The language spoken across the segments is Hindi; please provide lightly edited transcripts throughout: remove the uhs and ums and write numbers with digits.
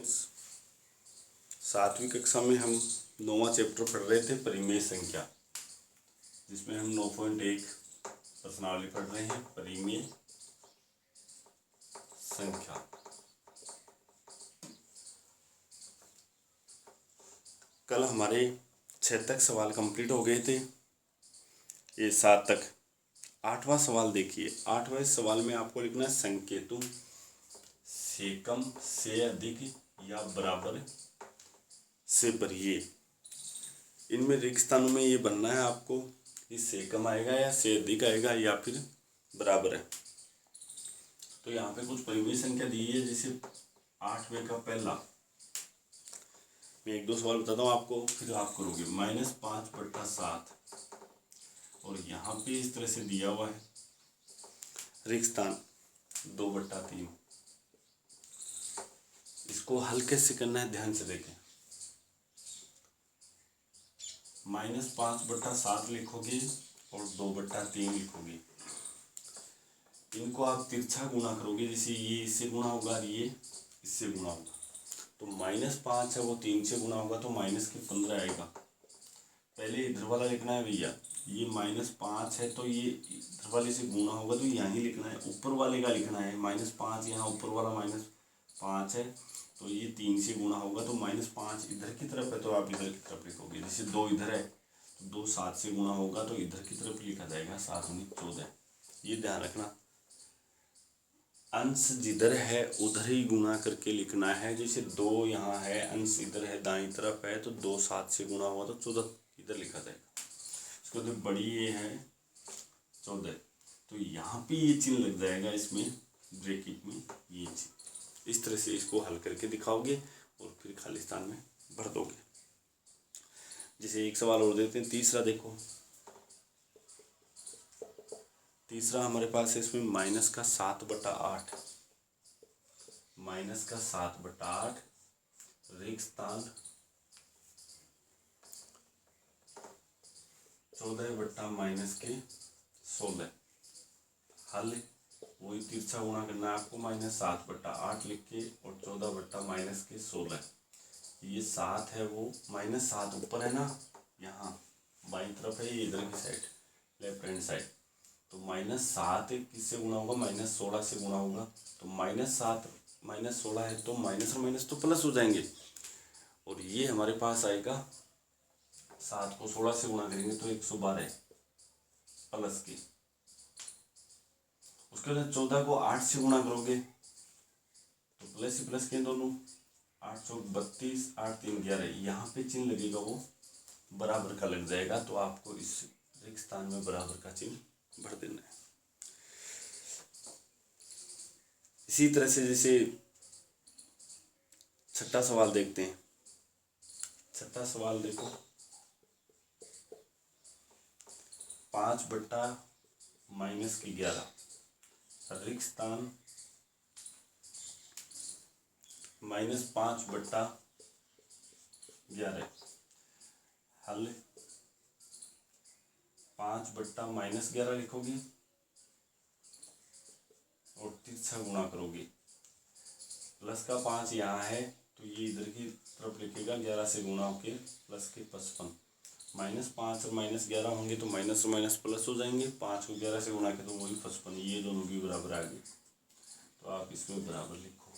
स्टूडेंट्स, 7वीं कक्षा में हम 9वां चैप्टर पढ़ रहे थे परिमेय संख्या, जिसमें हम 9.1 प्रश्नावली पढ़ रहे हैं परिमेय संख्या। कल हमारे 6 तक सवाल कंप्लीट हो गए थे, ये 7 तक। 8वां सवाल देखिए। 8वें सवाल में आपको लिखना है संकेतों से कम, से अधिक या बराबर से बढ़िए। इनमें रिक्त स्थानों में ये बनना है आपको कि से कम आएगा या से अधिक आएगा या फिर बराबर है। तो यहाँ पे कुछ परिमेय संख्या दी है, जैसे 8वें का पहला, मैं 1-2 सवाल बताता हूँ आपको, फिर आप करोगे। -5/7 और यहाँ पे इस तरह से दिया हुआ है रिक्त स्थान 2/3। इसको हल कैसे करना है ध्यान से देखें। -5/7 लिखोगे और 2/3 लिखोगे। इनको आप तिरछा गुणा करोगे, जैसे ये इससे गुणा होगा और ये इससे गुणा होगा, तो -5 है वो 3 से गुणा होगा तो -15 आएगा। पहले इधर वाला लिखना है भैया, ये -5 है तो ये इधर वाले से गुणा होगा तो यहाँ लिखना है, ऊपर वाले का लिखना है। -5 यहाँ ऊपर वाला -5 है तो ये 3 से गुणा होगा तो -5 इधर की तरफ है तो आप इधर की तरफ लिखोगे। जैसे 2 इधर है तो 2 7 से गुणा होगा तो इधर की तरफ लिखा जाएगा, 7 × 14। ये ध्यान रखना, अंश जिधर है उधर ही गुणा करके लिखना है। जैसे 2 यहाँ है, अंश इधर है दाईं तरफ है तो 2 7 से गुणा हुआ तो 14 इधर लिखा जाएगा। इसको तो बड़ी ये है 14, तो यहाँ पे ये चिन्ह लग जाएगा, इसमें ब्रैकेट में ये चिन्ह। इस तरह से इसको हल करके दिखाओगे और फिर खाली स्थान में भर दोगे। जैसे एक सवाल और देते हैं, तीसरा देखो। तीसरा हमारे पास है, इसमें -7/8, -7/8 रिक्त स्थान 14/-16। हल वही तिरछा गुणा करना है आपको, -7/8 लिख के और 14/-16। ये 7 है वो -7 ऊपर है ना, यहाँ बाईं तरफ है, ये इधर की साइड लेफ्ट हैंड साइड, तो -7 किससे गुणा होगा, -16 से गुणा होगा। तो -7 -16 है तो माइनस और माइनस तो प्लस हो जाएंगे, और ये हमारे पास आएगा 7 को 16 से गुणा करेंगे तो 112 प्लस के। उसके बाद 14 को 8 से गुणा करोगे तो प्लस ही प्लस के दोनों, 8 × 32, 8 × 3 = 11। यहाँ पे चिन्ह लगेगा वो बराबर का लग जाएगा, तो आपको इस रिक्त स्थान में बराबर का चिन्ह भर देना है। इसी तरह से जैसे 6ठा सवाल देखते हैं। 6ठा सवाल देखो, 5/-11 रिक्त स्थान -5/11। हल 5/-11 लिखोगे और तिरछा गुणा करोगे। प्लस का 5 यहाँ है तो ये इधर की तरफ लिखेगा, 11 से गुणा होके प्लस के 55। -5 और -11 होंगे तो माइनस और माइनस प्लस हो जाएंगे, 5 को 11 से गुणा के तो वही 55, ये दोनों भी बराबर आ गए, तो आप इसमें बराबर लिखो।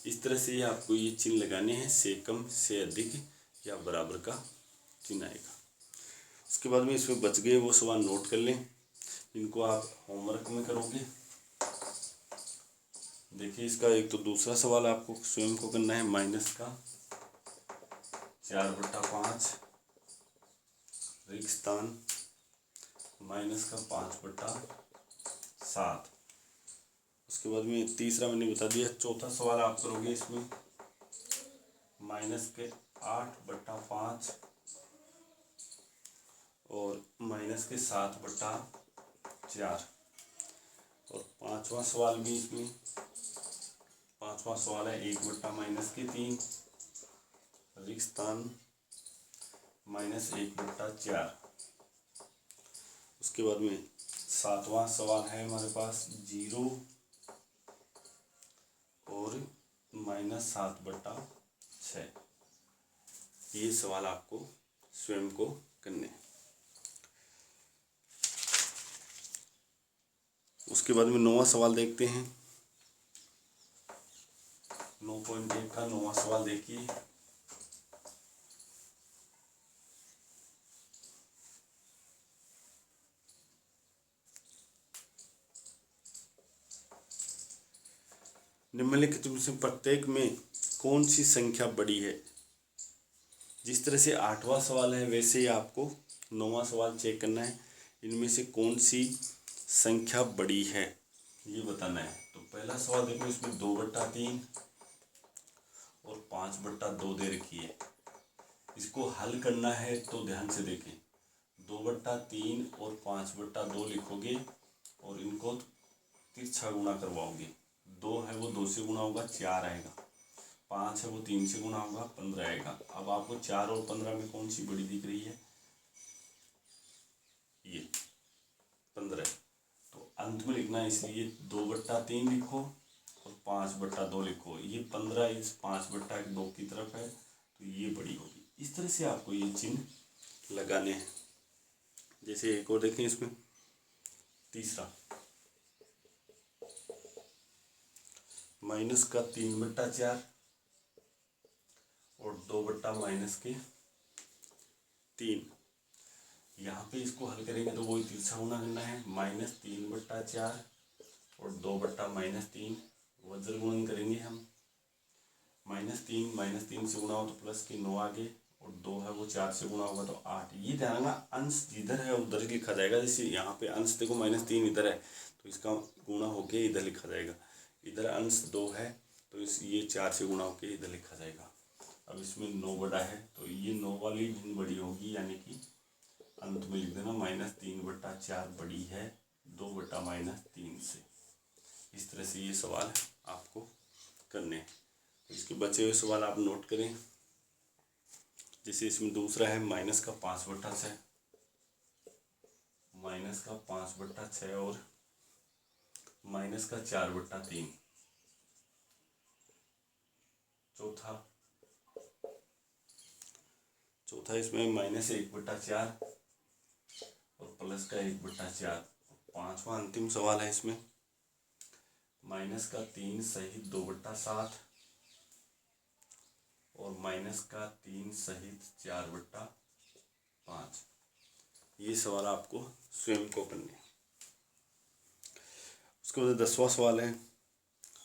इस तरह से आपको ये चिन्ह लगाने हैं, से कम, से अधिक या बराबर का चिन्ह आएगा। उसके बाद में इसमें बच गए वो सवाल नोट कर लें, इनको आप होमवर्क में करोगे। देखिए इसका एक तो दूसरा सवाल आपको स्वयं को करना है, -4/5 रिक्त स्थान -5/7। उसके बाद में तीसरा मैंने बता दिया। चौथा सवाल आप करोगे इसमें -8/5 और -7/4। और पांचवा सवाल भी इसमें, पांचवा सवाल है 1/-3 रिक्त स्थान -1/4। उसके बाद में 7वां सवाल है हमारे पास 0 और -7/6। ये सवाल आपको स्वयं को करने हैं। उसके बाद में 9वां सवाल देखते हैं। 9.1 का 9वां सवाल देखिए। निम्नलिखित में से प्रत्येक में कौन सी संख्या बड़ी है। जिस तरह से 8वां सवाल है वैसे ही आपको 9वां सवाल चेक करना है। इनमें से कौन सी संख्या बड़ी है ये बताना है। तो पहला सवाल देखो, इसमें 2/3 और 5/2 दे रखी है। इसको हल करना है तो ध्यान से देखें। 2/3 और 5/2 लिखोगे और इनको तिरछा गुणा करवाओगे। 2 है वो 2 से गुणा होगा, 4 आएगा। 5 है वो 3 से गुणा होगा, 15 आएगा। अब आपको 4 और 15 में कौन सी बड़ी दिख रही है? ये 15। तो अंत में लिखना है, इसलिए 2/3 लिखो और 5/2 लिखो। ये 15 इस 5/2 की तरफ है तो ये बड़ी होगी। इस तरह से आपको ये चिन्ह लगाने हैं। जैसे एक और देखें, इसमें तीसरा -3/4 और 2/-3। यहाँ पे इसको हल करेंगे तो वही तिरछा गुणा करना है। -3/4 और 2/-3 वज्र गुणन करेंगे हम। -3 से गुणा हो तो प्लस के 9 आगे और 2 है वो 4 से गुणा होगा तो 8। ये ध्यान रखना, अंश जिधर है उधर लिखा जाएगा। जैसे यहाँ पे अंश देखो -3 इधर है तो इसका गुणा होके इधर लिखा जाएगा। इधर अंश 2 है तो ये 4 से गुणा होके इधर लिखा जाएगा। अब इसमें 9 बड़ा है तो ये 9 वाली भिन्न बड़ी होगी, यानी कि अंत में लिख देना -3/4 बड़ी है 2/-3 से। इस तरह से ये सवाल आपको करने हैं। तो इसके बचे हुए सवाल आप नोट करें। जैसे इसमें दूसरा है -5/6 और -4/3। चौथा इसमें -1/4 और प्लस का 1/4। पांचवा अंतिम सवाल है इसमें -3 सहित 2/7 और -3 सहित 4/5। ये सवाल आपको स्वयं को करने हैं। उसके बाद 10वां सवाल है।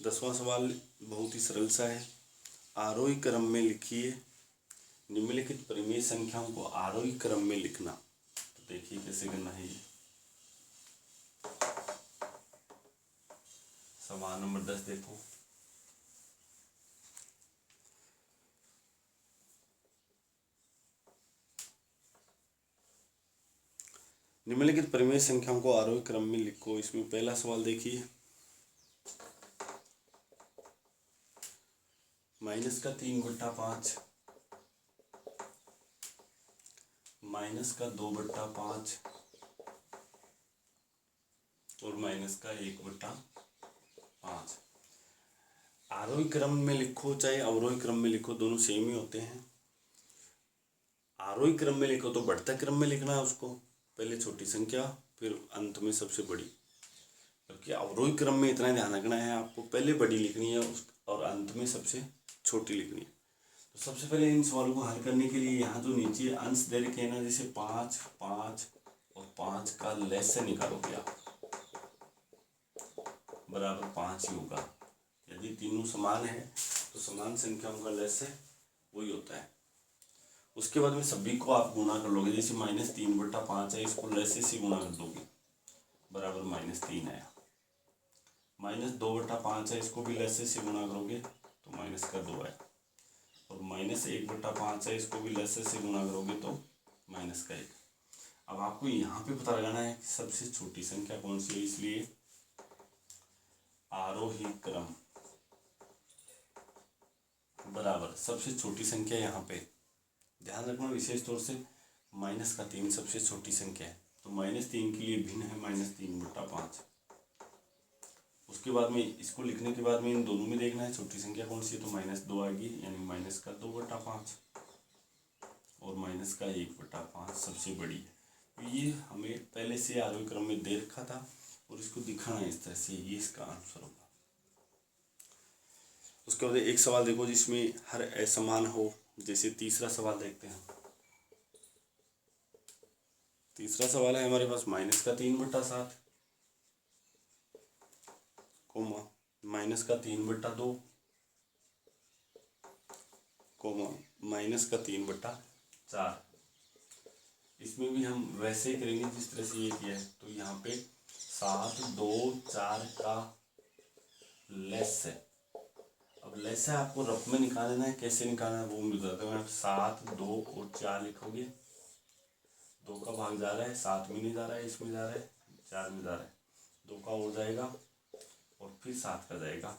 10वां सवाल बहुत ही सरल सा है। आरोही क्रम में लिखिए। निम्नलिखित परिमेय संख्याओं को आरोही क्रम में लिखना। तो देखिए कैसे करना है ये। सवाल नंबर 10 देखो। निम्नलिखित परिमेय संख्याओं को आरोही क्रम में लिखो। इसमें पहला सवाल देखिए, -3/5 -2/5 और -1/5। आरोही क्रम में लिखो चाहे अवरोही क्रम में लिखो, दोनों सेम ही होते हैं। आरोही क्रम में लिखो तो बढ़ते क्रम में लिखना है उसको, पहले छोटी संख्या फिर अंत में सबसे बड़ी। जबकि अवरोही क्रम में इतना ध्यान रखना है, आपको पहले बड़ी लिखनी है और अंत में सबसे छोटी लिखनी है। तो सबसे पहले इन सवालों को हल करने के लिए यहाँ जो नीचे अंश दे रखे हैं ना, जैसे 5, 5 और 5 का लैसे निकालोगे आप, बराबर 5 ही होगा। यदि तीनों समान है तो समान संख्याओं का लैसे वही होता है। उसके बाद में सभी को आप गुणा कर लोगे। जैसे -3/5 है, इसको लैसे से गुणा कर दोगे, बराबर -3 आया। -2/5 है, इसको भी लैसे से गुणा करोगे तो -2 आया। और -1/5 है, इसको भी लैसे से गुणा करोगे तो -1। अब आपको यहाँ पे पता लगाना है कि सबसे छोटी संख्या कौन सी है, इसलिए आरोही क्रम बराबर सबसे छोटी संख्या। यहाँ पे ध्यान रखना विशेष तौर से -3 सबसे छोटी संख्या है, तो -3 के लिए भिन्न है -3/5। उसके बाद में इसको लिखने के बाद में इन दोनों में देखना है छोटी संख्या कौन सी है, तो -2 आएगी, यानी माइनस का 2/5 और माइनस का 1/5 सबसे बड़ी है। तो ये हमें पहले से आरोही क्रम में दे रखा था और इसको दिखाना है इस तरह से, ये इसका आंसर होगा। उसके बाद एक सवाल देखो जिसमें हर असमान हो, जैसे तीसरा सवाल देखते हैं। तीसरा सवाल है हमारे पास -3/7 कोमा -3/2 कोमा -3/4। इसमें भी हम वैसे ही करेंगे जिस तरह से ये किया है। तो यहाँ पे 7, 2, 4 का लेस है। अब लेस है आपको रफ में निकालना है, कैसे निकालना है वो मैं बताता हूँ। 7, 2 और 4 लिखोगे, 2 का भाग जा रहा है, 7 में नहीं जा रहा है, इसमें जा रहा है, 4 में जा रहा है, 2 का हो जाएगा और फिर 7 का जाएगा।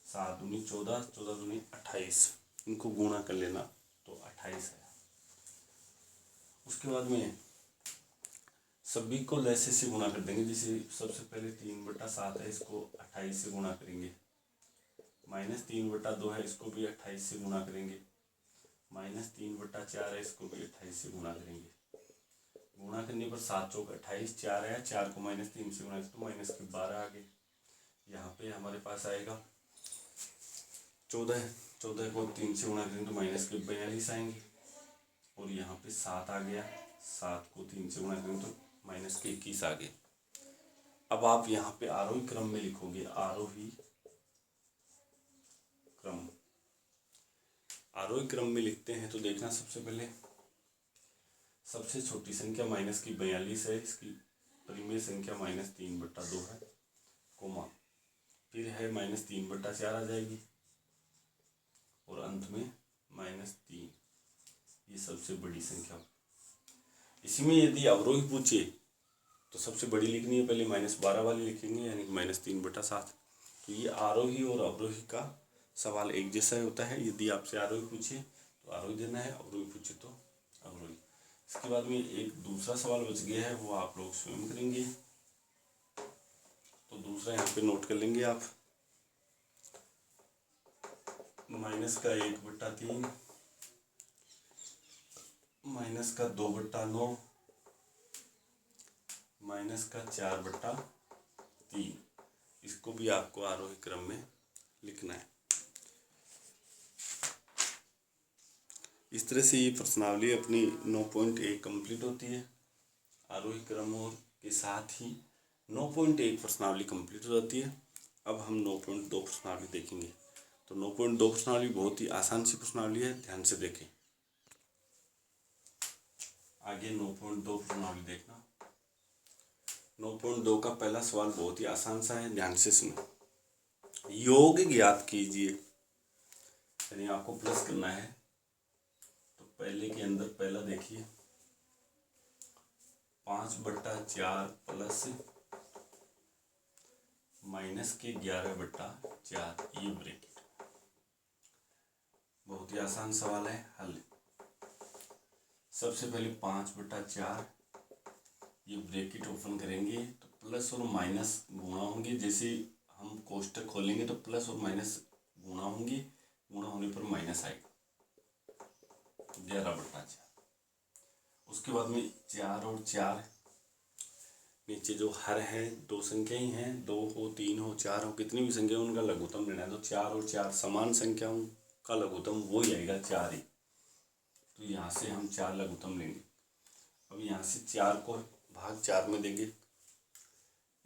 7 दूनी 14, 14 दूनी 28, इनको गुणा कर लेना तो 28 है। उसके बाद में सभी को लैसे से गुणा कर देंगे। जैसे सबसे पहले 3/7 है, इसको 28 से गुणा करेंगे। -3/2 है, इसको भी 28 से गुणा करेंगे। -3/4 है, इसको भी 28 से गुणा करेंगे। गुणा करने पर 7 चौक 28, 4 आया, 4 को -3 से गुणा तो -12 आ गए। यहाँ पे हमारे पास आएगा 14, 14 को 3 से गुणा करेंगे तो -42 आएंगे। और यहाँ पे 7 आ गया, 7 को 3 से गुणा करेंगे तो -21 आ गए। अब आप यहाँ पे आरोही क्रम में लिखोगे, आरोही क्रम। आरोही क्रम में लिखते हैं तो देखना सबसे पहले सबसे छोटी संख्या -42 है, इसकी परिमेय संख्या -3/2 है, कोमा फिर है -3/4 आ जाएगी और अंत में -3, ये सबसे बड़ी संख्या। इसी में यदि अवरोही पूछे तो सबसे बड़ी लिखनी है, पहले -12 वाली लिखेंगे, यानी -3/7। तो ये आरोही और अवरोही का सवाल एक जैसा होता है। यदि आपसे आरोही पूछे तो आरोही देना है, अवरोही पूछे तो अवरोही। इसके बाद में एक दूसरा सवाल बच गया है, वो आप लोग स्वयं करेंगे। तो दूसरा यहाँ पे नोट कर लेंगे आप, -1/3 -2/9 -4/3। इसको भी आपको आरोही क्रम में लिखना है। इस तरह से ये प्रश्नावली अपनी 9.1 कंप्लीट होती है। आरोही क्रम और के साथ ही 9.1 प्रश्नावली कंप्लीट हो जाती है। अब हम 9.2 प्रश्नावली देखेंगे। तो 9.2 प्रश्नावली बहुत ही आसान सी प्रश्नावली है, ध्यान से देखें। आगे 9.2 प्रश्नावली देखना। 9.2 का पहला सवाल बहुत ही आसान सा है, ध्यान से सुनो। योग ज्ञात कीजिए, यानी आपको प्लस करना है। तो पहले के अंदर पहला देखिए, 5/4 प्लस -11/4, ये ब्रैकेट। बहुत ही आसान सवाल है, हल। सबसे पहले 5/4, ये ब्रैकेट ओपन करेंगे तो प्लस और माइनस गुणा होंगे। जैसे हम कोष्टक खोलेंगे तो प्लस और माइनस गुणा होंगे, गुणा होने पर माइनस आएगा, 11/4। उसके बाद में 4 और 4, नीचे जो हर है, दो संख्या ही हैं, 2 हो, 3 हो, 4 हो, कितनी भी संख्या उनका लघुत्तम लेना है। तो 4 और 4 समान संख्याओं का लघुत्तम वो ही आएगा, 4 ही। तो यहाँ से हम 4 लघुत्तम लेंगे। अब यहाँ से 4 को भाग 4 में देंगे,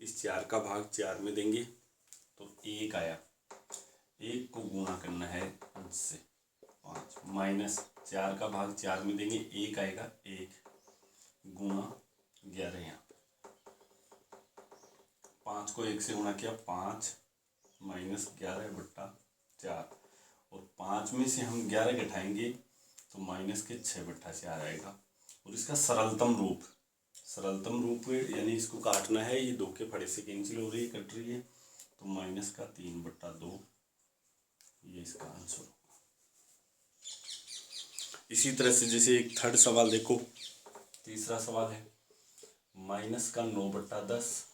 इस 4 का भाग 4 में देंगे तो 1 आया। 1 को गुणा करना है अंश से, 5 -4 का भाग 4 में देंगे, 1 आएगा, 1 गुणा 11। यहाँ 5 को 1 से गुणा किया, 5 -11/4, और 5 में से हम 11 घटाएंगे तो -6/4 आएगा। और इसका सरलतम रूप यानी इसको काटना है, ये 2 के फड़े से कैंसिल हो रही है, कट रही है, तो -3/2, ये इसका आंसर होगा। इसी तरह से जैसे एक थर्ड सवाल देखो, तीसरा सवाल है -9/10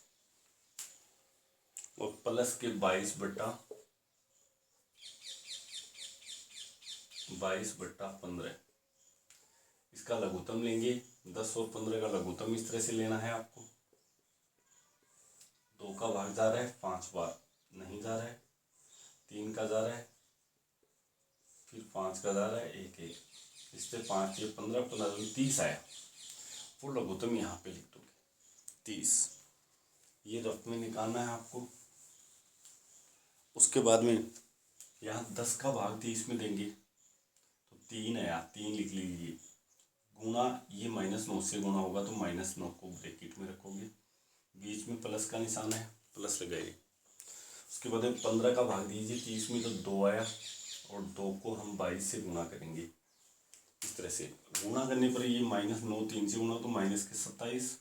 और प्लस के 22/15। इसका लघुत्तम लेंगे। 10 और 15 का लघुत्तम इस तरह से लेना है आपको। 2 का भाग जा रहा है 5 बार, नहीं जा रहा है। 3 का जा रहा है, फिर 5 का जा रहा है, 1 1। इससे 5 ये 15, 15 30 आया। वो लघुत्तम यहाँ पे लिख दोगे 30। ये रफ में निकालना है आपको। उसके बाद में यहाँ 10 का भाग 30 में देंगे तो 3 आया, 3 लिख लीजिए। गुना ये -9 से गुना होगा तो -9 को ब्रैकेट में रखोगे। बीच में प्लस का निशान है, प्लस लगाइए। उसके बाद 15 का भाग दीजिए 30 में तो 2 आया, और 2 को हम 22 से गुना करेंगे। इस तरह से गुना करने पर ये -9 3 से गुना तो -27,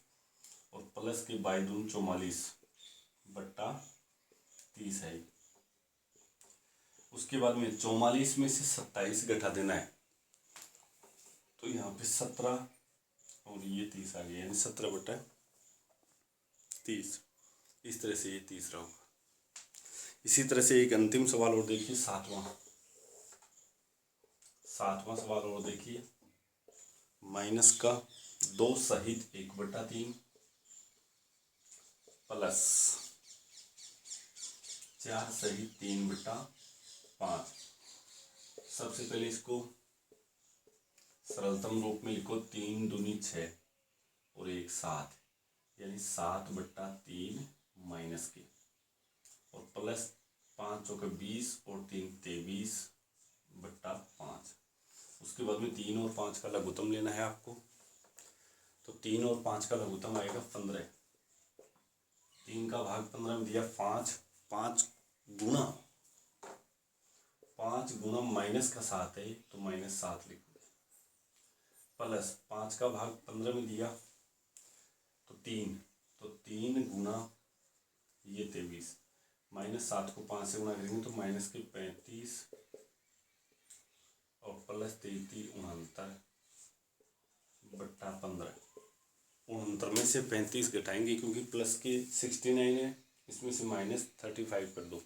और प्लस के 22 44/30 है। उसके बाद में 44 में से 27 घटा देना है, तो यहाँ पे 17 और ये 30 आ गया, यानी 17/30। इस तरह से ये 30 होगा। इसी तरह से एक अंतिम सवाल और देखिए, सातवां सवाल और देखिए। माइनस का 2 सहित 1/3 प्लस 4 सहित 3/5। सबसे पहले इसको सरलतम रूप में लिखो। 3 दूनी 6 और 1 7, यानी 7/3 माइनस के, और प्लस 5 चौके 20 और 3 23/5। उसके बाद में 3 और 5 का लघुत्तम लेना है आपको। तो 3 और 5 का लघुत्तम आएगा 15। 3 का भाग 15 में दिया 5, 5 गुना माइनस का 7 है तो -7 लिखोगे। प्लस 5 का भाग 15 में दिया तो 3 गुना ये 23, -7 को 5 से गुना करेंगे तो -35 और प्लस 33 69/15। 69 में से 35 घटाएंगे क्योंकि प्लस के 69 है, इसमें से -35 कर दो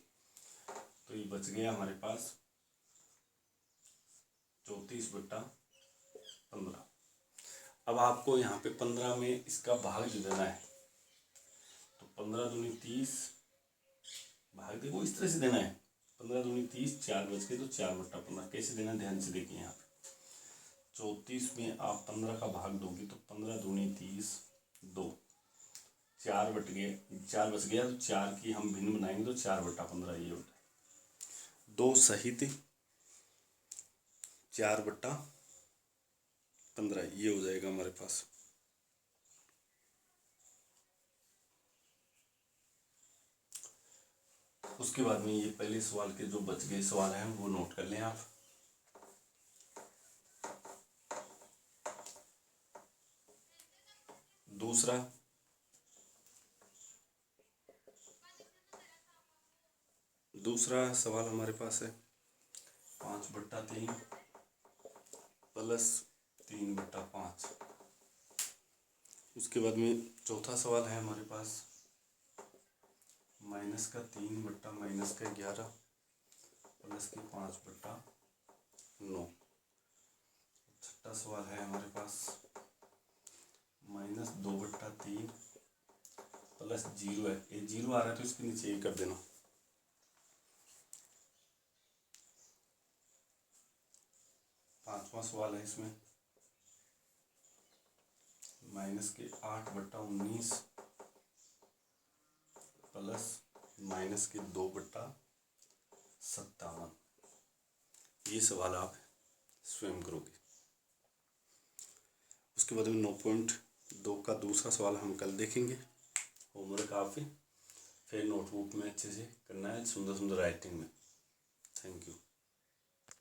तो ये बच गया हमारे पास 34/15। अब आपको यहाँ पे 15 में इसका भाग जो देना है, तो 15 दूनी 30, भाग देखो इस तरह से देना है। 15 दूनी 30, 4 बच गए तो 4/15। कैसे देना कैसे देना देखिए यहाँ पे। 34 में आप 15 का भाग दोगे तो 15 दूनी 30, 2, 4 बच गया तो 4 की हम भिन्न बनाएंगे तो 4/15 ये होता है। 2 सहित 4/15 ये हो जाएगा हमारे पास। उसके बाद में ये पहले सवाल के जो बच गए सवाल हैं वो नोट कर लें आप। दूसरा सवाल हमारे पास है 5/3 प्लस 3/5। उसके बाद में चौथा सवाल है हमारे पास -3/-11 प्लस के 5/9। छठा सवाल है हमारे पास -2/3 प्लस 0 है, ये 0 आ रहा है तो इसके नीचे ये कर देना। पांचवा सवाल है इसमें -8/19 प्लस -2/57। ये सवाल आप स्वयं करोगे। उसके बाद में 9.2 का दूसरा सवाल हम कल देखेंगे। होमवर्क आप फिर नोटबुक में अच्छे से करना है, सुंदर सुंदर राइटिंग में। Thank you.